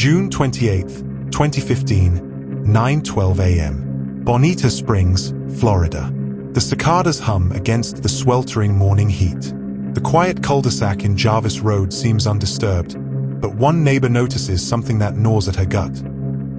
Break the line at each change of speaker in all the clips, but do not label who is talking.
June 28, 2015, 9:12 a.m. Bonita Springs, Florida. The cicadas hum against the sweltering morning heat. The quiet cul-de-sac in Jarvis Road seems undisturbed, but one neighbor notices something that gnaws at her gut.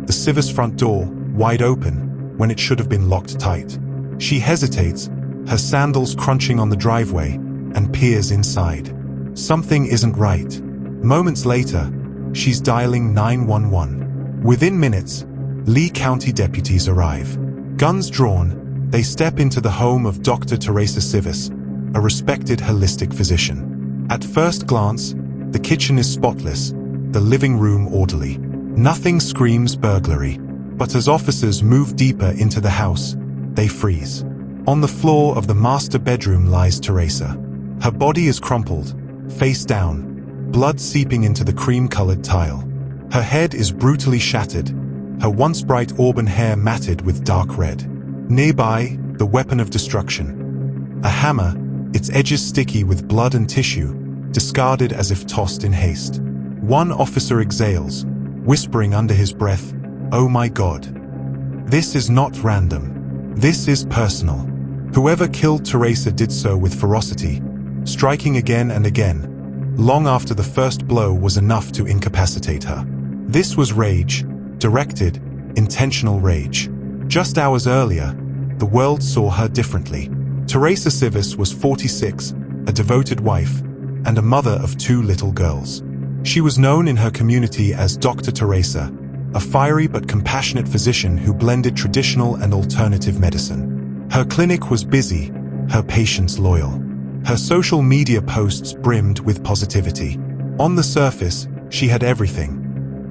The Sievers front door, wide open, when it should have been locked tight. She hesitates, her sandals crunching on the driveway, and peers inside. Something isn't right. Moments later, she's dialing 911. Within minutes, Lee County deputies arrive. Guns drawn, they step into the home of Dr. Teresa Sievers, a respected holistic physician. At first glance, the kitchen is spotless, the living room orderly. Nothing screams burglary. But as officers move deeper into the house, they freeze. On the floor of the master bedroom lies Teresa. Her body is crumpled, face down, blood seeping into the cream-colored tile. Her head is brutally shattered, her once bright auburn hair matted with dark red. Nearby, the weapon of destruction. A hammer, its edges sticky with blood and tissue, discarded as if tossed in haste. One officer exhales, whispering under his breath, "Oh my God. This is not random. This is personal." Whoever killed Teresa did so with ferocity, striking again and again, long after the first blow was enough to incapacitate her. This was rage, directed, intentional rage. Just hours earlier, the world saw her differently. Teresa Sievers was 46, a devoted wife, and a mother of 2 little girls. She was known in her community as Dr. Teresa, a fiery but compassionate physician who blended traditional and alternative medicine. Her clinic was busy, her patients loyal. Her social media posts brimmed with positivity. On the surface, she had everything: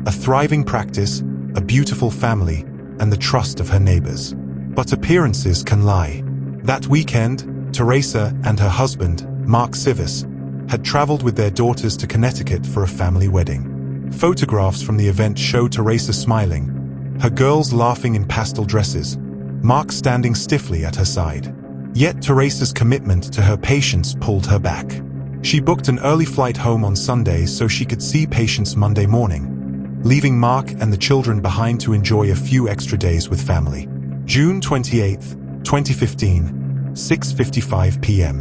a thriving practice, a beautiful family, and the trust of her neighbors. But appearances can lie. That weekend, Teresa and her husband, Mark Sievers, had traveled with their daughters to Connecticut for a family wedding. Photographs from the event show Teresa smiling, her girls laughing in pastel dresses, Mark standing stiffly at her side. Yet Teresa's commitment to her patients pulled her back. She booked an early flight home on Sunday so she could see patients Monday morning, leaving Mark and the children behind to enjoy a few extra days with family. June 28, 2015, 6:55 p.m.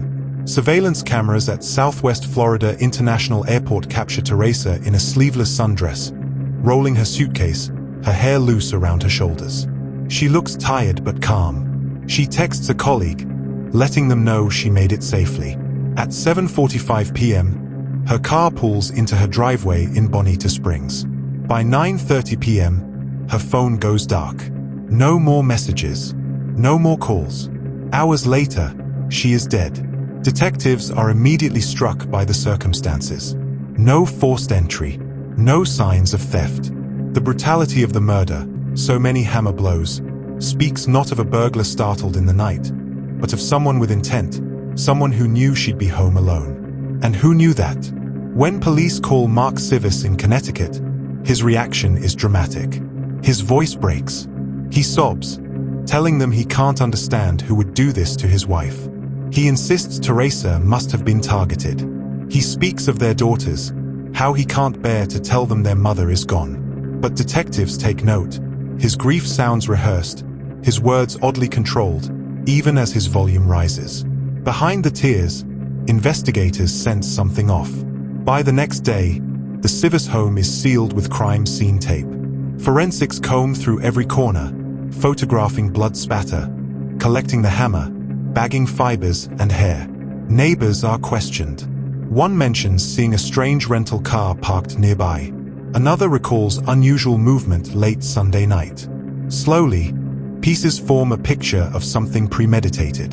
Surveillance cameras at Southwest Florida International Airport capture Teresa in a sleeveless sundress, rolling her suitcase, her hair loose around her shoulders. She looks tired but calm. She texts a colleague, letting them know she made it safely. At 7:45 p.m., her car pulls into her driveway in Bonita Springs. By 9:30 p.m., her phone goes dark. No more messages. No more calls. Hours later, she is dead. Detectives are immediately struck by the circumstances. No forced entry. No signs of theft. The brutality of the murder, so many hammer blows, speaks not of a burglar startled in the night, but of someone with intent, someone who knew she'd be home alone. And who knew that? When police call Mark Sievers in Connecticut, his reaction is dramatic. His voice breaks. He sobs, telling them he can't understand who would do this to his wife. He insists Teresa must have been targeted. He speaks of their daughters, how he can't bear to tell them their mother is gone. But detectives take note. His grief sounds rehearsed, his words oddly controlled, even as his volume rises. Behind the tears, investigators sense something off. By the next day, the Sievers home is sealed with crime scene tape. Forensics comb through every corner, photographing blood spatter, collecting the hammer, bagging fibers and hair. Neighbors are questioned. One mentions seeing a strange rental car parked nearby. Another recalls unusual movement late Sunday night. Slowly, pieces form a picture of something premeditated.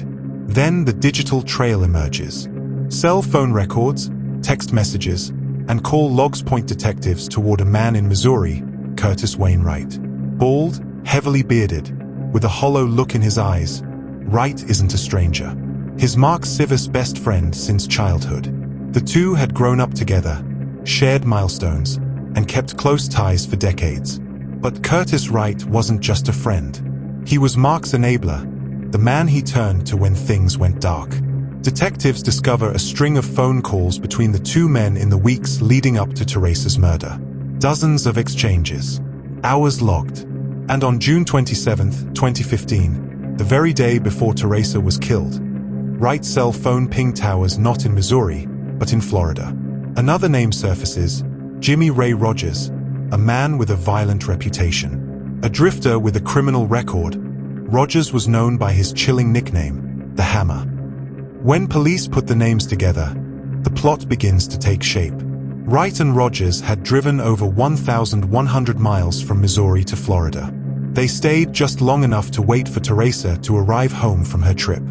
Then the digital trail emerges. Cell phone records, text messages, and call logs point detectives toward a man in Missouri, Curtis Wainwright. Bald, heavily bearded, with a hollow look in his eyes, Wright isn't a stranger. His Mark Sievers' best friend since childhood. The two had grown up together, shared milestones, and kept close ties for decades. But Curtis Wright wasn't just a friend. He was Mark's enabler, the man he turned to when things went dark. Detectives discover a string of phone calls between the two men in the weeks leading up to Teresa's murder. Dozens of exchanges. Hours logged. And on June 27, 2015, the very day before Teresa was killed, Wright's cell phone pinged towers not in Missouri, but in Florida. Another name surfaces, Jimmy Ray Rogers, a man with a violent reputation. A drifter with a criminal record, Rogers was known by his chilling nickname, the Hammer. When police put the names together, the plot begins to take shape. Wright and Rogers had driven over 1,100 miles from Missouri to Florida. They stayed just long enough to wait for Teresa to arrive home from her trip.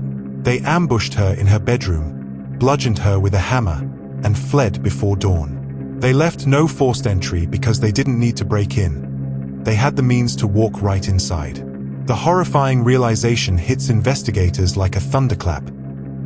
They ambushed her in her bedroom, bludgeoned her with a hammer, and fled before dawn. They left no forced entry because they didn't need to break in. They had the means to walk right inside. The horrifying realization hits investigators like a thunderclap.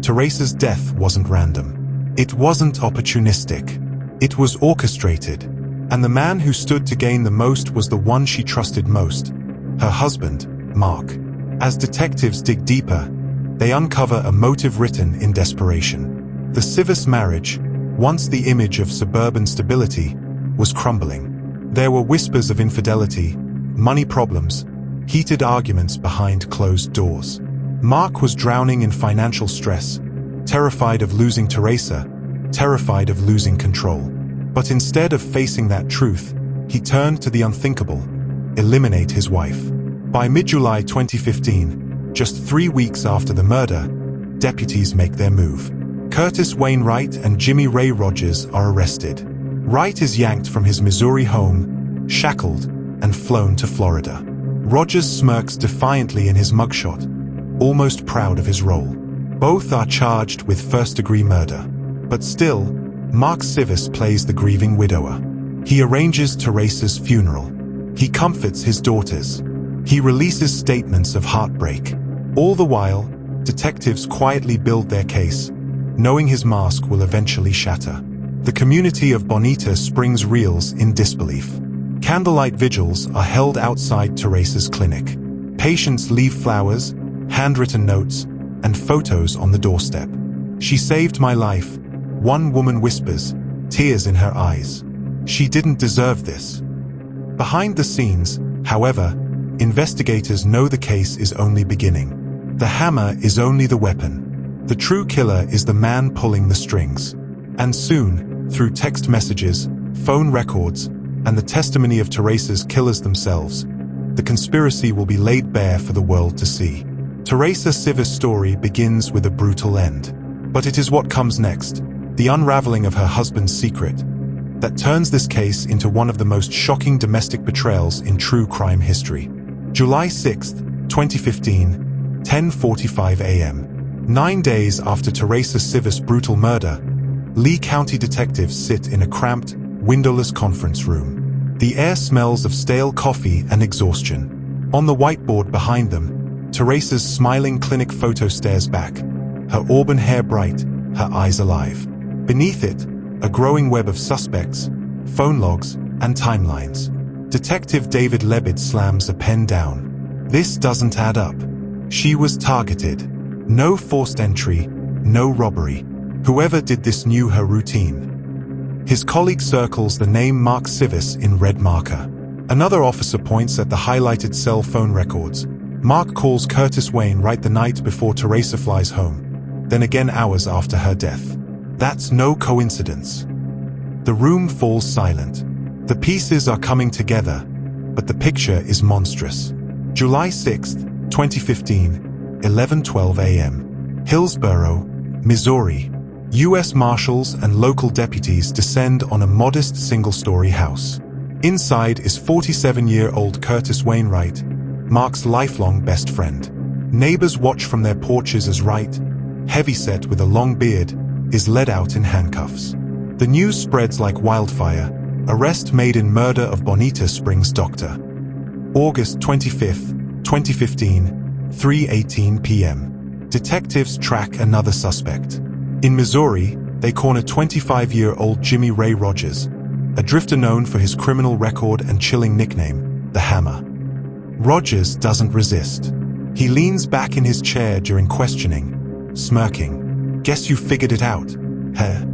Teresa's death wasn't random. It wasn't opportunistic. It was orchestrated. And the man who stood to gain the most was the one she trusted most, her husband, Mark. As detectives dig deeper, they uncover a motive written in desperation. The Sievers marriage, once the image of suburban stability, was crumbling. There were whispers of infidelity, money problems, heated arguments behind closed doors. Mark was drowning in financial stress, terrified of losing Teresa, terrified of losing control. But instead of facing that truth, he turned to the unthinkable: eliminate his wife. By mid-July 2015, just 3 weeks after the murder, deputies make their move. Curtis Wayne Wright and Jimmy Ray Rogers are arrested. Wright is yanked from his Missouri home, shackled, and flown to Florida. Rogers smirks defiantly in his mugshot, almost proud of his role. Both are charged with first-degree murder. But still, Mark Sievers plays the grieving widower. He arranges Teresa's funeral. He comforts his daughters. He releases statements of heartbreak. All the while, detectives quietly build their case, knowing his mask will eventually shatter. The community of Bonita Springs reels in disbelief. Candlelight vigils are held outside Teresa's clinic. Patients leave flowers, handwritten notes, and photos on the doorstep. "She saved my life," one woman whispers, tears in her eyes. She didn't deserve this. Behind the scenes, however, investigators know the case is only beginning. The hammer is only the weapon. The true killer is the man pulling the strings. And soon, through text messages, phone records, and the testimony of Teresa's killers themselves, the conspiracy will be laid bare for the world to see. Teresa Sievers' story begins with a brutal end. But it is what comes next, the unraveling of her husband's secret, that turns this case into one of the most shocking domestic betrayals in true crime history. July 6, 2015, 10:45 a.m. 9 days after Teresa Sievers' brutal murder, Lee County detectives sit in a cramped, windowless conference room. The air smells of stale coffee and exhaustion. On the whiteboard behind them, Teresa's smiling clinic photo stares back, her auburn hair bright, her eyes alive. Beneath it, a growing web of suspects, phone logs, and timelines. Detective David Lebed slams a pen down. This doesn't add up. She was targeted. No forced entry, no robbery. Whoever did this knew her routine. His colleague circles the name Mark Sievers in red marker. Another officer points at the highlighted cell phone records. Mark calls Curtis Wayne right the night before Teresa flies home, then again hours after her death. That's no coincidence. The room falls silent. The pieces are coming together, but the picture is monstrous. July 6, 2015, 11:12 a.m. Hillsboro, Missouri. U.S. Marshals and local deputies descend on a modest single-story house. Inside is 47-year-old Curtis Wainwright, Mark's lifelong best friend. Neighbors watch from their porches as Wright, heavyset with a long beard, is led out in handcuffs. The news spreads like wildfire. Arrest made in murder of Bonita Springs doctor. August 25, 2015, 3:18 p.m. Detectives track another suspect. In Missouri, they corner 25-year-old Jimmy Ray Rogers, a drifter known for his criminal record and chilling nickname, the Hammer. Rogers doesn't resist. He leans back in his chair during questioning, smirking. "Guess you figured it out, huh?"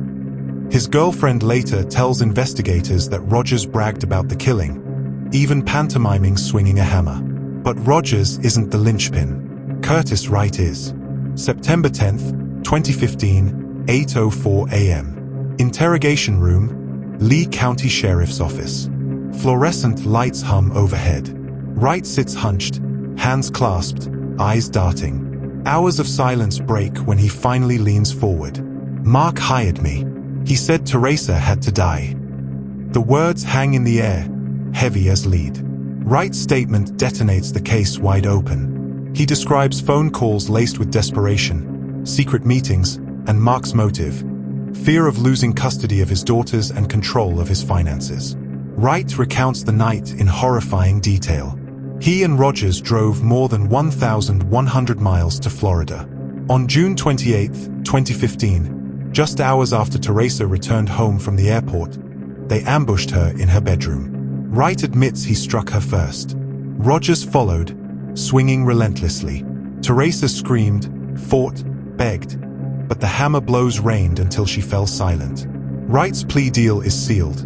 His girlfriend later tells investigators that Rogers bragged about the killing, even pantomiming swinging a hammer. But Rogers isn't the linchpin. Curtis Wright is. September 10th, 2015, 8:04 a.m. Interrogation room, Lee County Sheriff's Office. Fluorescent lights hum overhead. Wright sits hunched, hands clasped, eyes darting. Hours of silence break when he finally leans forward. "Mark hired me. He said Teresa had to die." The words hang in the air, heavy as lead. Wright's statement detonates the case wide open. He describes phone calls laced with desperation, secret meetings, and Mark's motive: fear of losing custody of his daughters and control of his finances. Wright recounts the night in horrifying detail. He and Rogers drove more than 1,100 miles to Florida. On June 28, 2015, just hours after Teresa returned home from the airport, they ambushed her in her bedroom. Wright admits he struck her first. Rogers followed, swinging relentlessly. Teresa screamed, fought, begged, but the hammer blows rained until she fell silent. Wright's plea deal is sealed.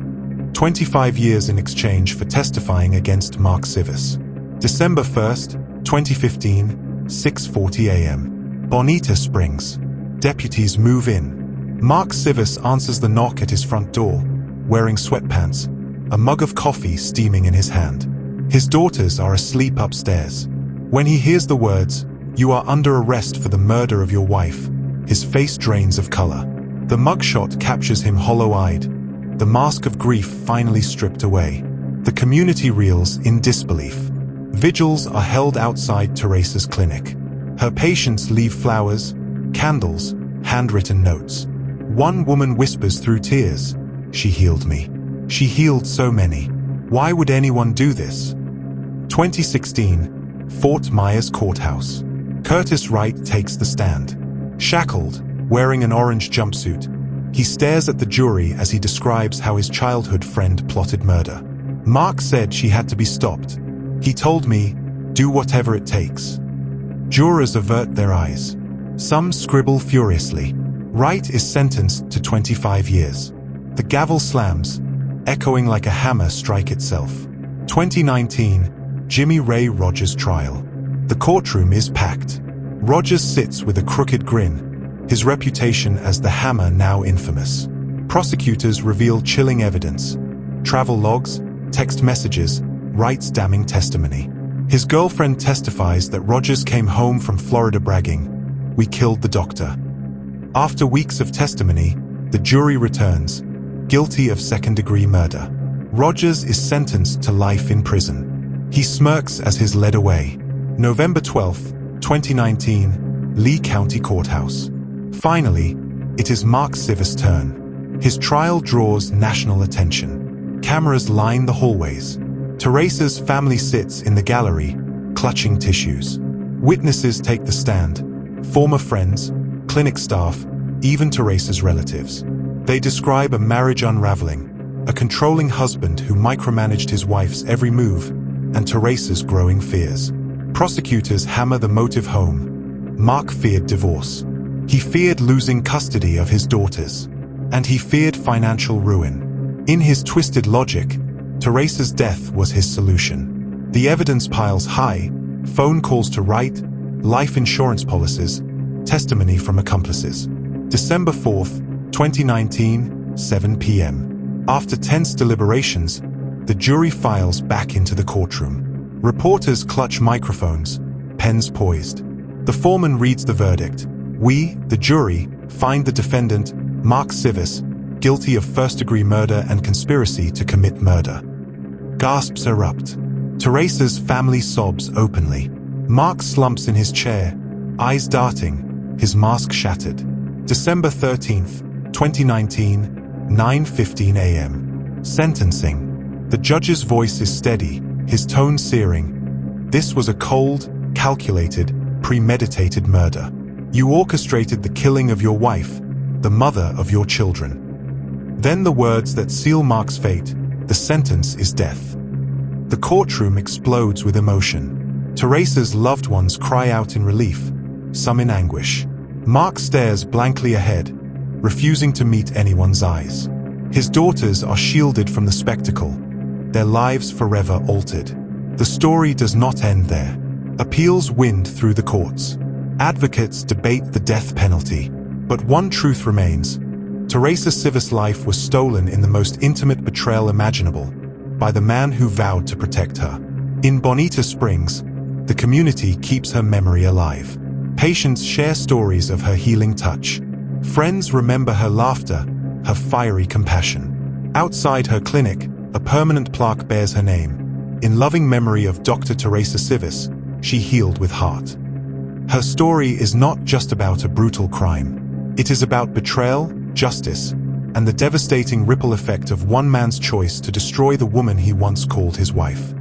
25 years in exchange for testifying against Mark Sievers. December 1st, 2015, 6:40 a.m. Bonita Springs. Deputies move in. Mark Sievers answers the knock at his front door, wearing sweatpants, a mug of coffee steaming in his hand. His daughters are asleep upstairs. When he hears the words, "You are under arrest for the murder of your wife," his face drains of color. The mugshot captures him hollow-eyed, the mask of grief finally stripped away. The community reels in disbelief. Vigils are held outside Teresa's clinic. Her patients leave flowers, candles, handwritten notes. One woman whispers through tears, "She healed me. She healed so many. Why would anyone do this?" 2016, Fort Myers Courthouse. Curtis Wright takes the stand. Shackled, wearing an orange jumpsuit, he stares at the jury as he describes how his childhood friend plotted murder. "Mark said she had to be stopped. He told me, do whatever it takes." Jurors avert their eyes. Some scribble furiously. Wright is sentenced to 25 years. The gavel slams, echoing like a hammer strike itself. 2019, Jimmy Ray Rogers trial. The courtroom is packed. Rogers sits with a crooked grin, his reputation as the Hammer now infamous. Prosecutors reveal chilling evidence: travel logs, text messages, Wright's damning testimony. His girlfriend testifies that Rogers came home from Florida bragging, "We killed the doctor." After weeks of testimony, the jury returns, guilty of second-degree murder. Rogers is sentenced to life in prison. He smirks as he's led away. November 12, 2019, Lee County Courthouse. Finally, it is Mark Sievers' turn. His trial draws national attention. Cameras line the hallways. Teresa's family sits in the gallery, clutching tissues. Witnesses take the stand: former friends, clinic staff, even Teresa's relatives. They describe a marriage unraveling, a controlling husband who micromanaged his wife's every move, and Teresa's growing fears. Prosecutors hammer the motive home. Mark feared divorce. He feared losing custody of his daughters. And he feared financial ruin. In his twisted logic, Teresa's death was his solution. The evidence piles high: phone calls to Wright, life insurance policies, testimony from accomplices. December 4th, 2019, 7 p.m. After tense deliberations, the jury files back into the courtroom. Reporters clutch microphones, pens poised. The foreman reads the verdict. "We, the jury, find the defendant, Mark Sievers, guilty of first-degree murder and conspiracy to commit murder." Gasps erupt. Teresa's family sobs openly. Mark slumps in his chair, eyes darting, his mask shattered. December 13th, 2019, 9:15 a.m. Sentencing. The judge's voice is steady, his tone searing. "This was a cold, calculated, premeditated murder. You orchestrated the killing of your wife, the mother of your children." Then the words that seal Mark's fate: "The sentence is death." The courtroom explodes with emotion. Teresa's loved ones cry out in relief, some in anguish. Mark stares blankly ahead, refusing to meet anyone's eyes. His daughters are shielded from the spectacle, their lives forever altered. The story does not end there. Appeals wind through the courts. Advocates debate the death penalty. But one truth remains. Teresa Sievers' life was stolen in the most intimate betrayal imaginable, by the man who vowed to protect her. In Bonita Springs, the community keeps her memory alive. Patients share stories of her healing touch. Friends remember her laughter, her fiery compassion. Outside her clinic, a permanent plaque bears her name. In loving memory of Dr. Teresa Sievers, she healed with heart. Her story is not just about a brutal crime. It is about betrayal, justice, and the devastating ripple effect of one man's choice to destroy the woman he once called his wife.